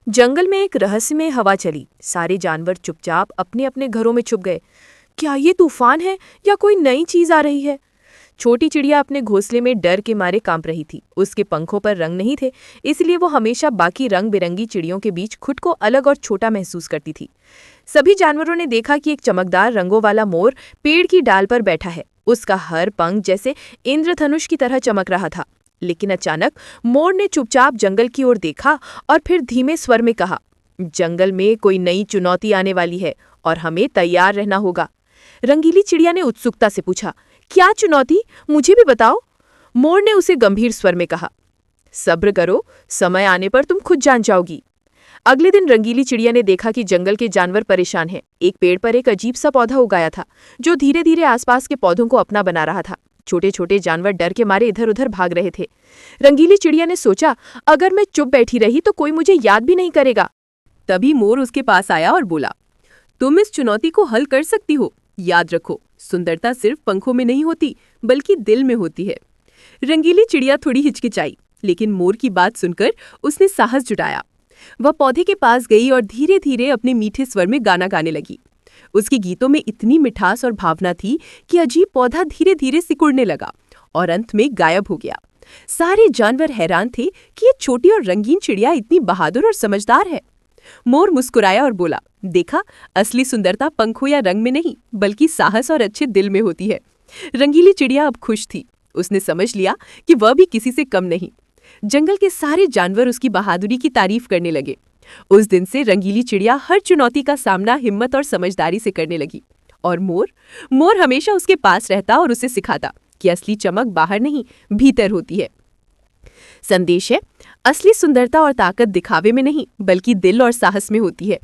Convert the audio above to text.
जंगल में एक रहस्यमय हवा चली। सारे जानवर चुपचाप अपने अपने घरों में छुप गए। क्या ये तूफान है या कोई नई चीज आ रही है? छोटी चिड़िया अपने घोंसले में डर के मारे कांप रही थी। उसके पंखों पर रंग नहीं थे, इसलिए वो हमेशा बाकी रंग बिरंगी चिड़ियों के बीच खुद को अलग और छोटा महसूस करती थी। सभी जानवरों ने देखा कि एक चमकदार रंगों वाला मोर पेड़ की डाल पर बैठा है। उसका हर पंख जैसे इंद्रधनुष की तरह चमक रहा था। लेकिन अचानक मोर ने चुपचाप जंगल की ओर देखा और फिर धीमे स्वर में कहा, जंगल में कोई नई चुनौती आने वाली है और हमें तैयार रहना होगा। रंगीली चिड़िया ने उत्सुकता से पूछा, क्या चुनौती? मुझे भी बताओ। मोर ने उसे गंभीर स्वर में कहा, सब्र करो, समय आने पर तुम खुद जान जाओगी। अगले दिन रंगीली चिड़िया ने देखा कि जंगल के जानवर परेशान हैं। एक पेड़ पर एक अजीब सा पौधा उगाया था, जो धीरे धीरे आसपास के पौधों को अपना बना रहा था। छोटे छोटे जानवर डर के मारे इधर उधर भाग रहे थे। रंगीली चिड़िया ने सोचा, अगर मैं चुप बैठी रही तो कोई मुझे याद भी नहीं करेगा। तभी मोर उसके पास आया और बोला, तुम इस चुनौती को हल कर सकती हो। याद रखो, सुंदरता सिर्फ पंखों में नहीं होती, बल्कि दिल में होती है। रंगीली चिड़िया थोड़ी हिचकिचाई, लेकिन मोर की बात सुनकर उसने साहस जुटाया। वह पौधे के पास गई और धीरे धीरे अपने मीठे स्वर में गाना गाने लगी। उसके गीतों में इतनी मिठास और भावना थी कि अजीब पौधा धीरे धीरे सिकुड़ने लगा और अंत में गायब हो गया। सारे जानवर हैरान थे कि ये छोटी और रंगीन चिड़िया इतनी बहादुर और समझदार है। मोर मुस्कुराया और बोला, देखा, असली सुंदरता पंखों या रंग में नहीं, बल्कि साहस और अच्छे दिल में होती है। रंगीली चिड़िया अब खुश थी। उसने समझ लिया कि वह भी किसी से कम नहीं। जंगल के सारे जानवर उसकी बहादुरी की तारीफ करने लगे। उस दिन से रंगीली चिड़िया हर चुनौती का सामना हिम्मत और समझदारी से करने लगी। और मोर हमेशा उसके पास रहता और उसे सिखाता कि असली चमक बाहर नहीं, भीतर होती है। संदेश है, असली सुंदरता और ताकत दिखावे में नहीं, बल्कि दिल और साहस में होती है।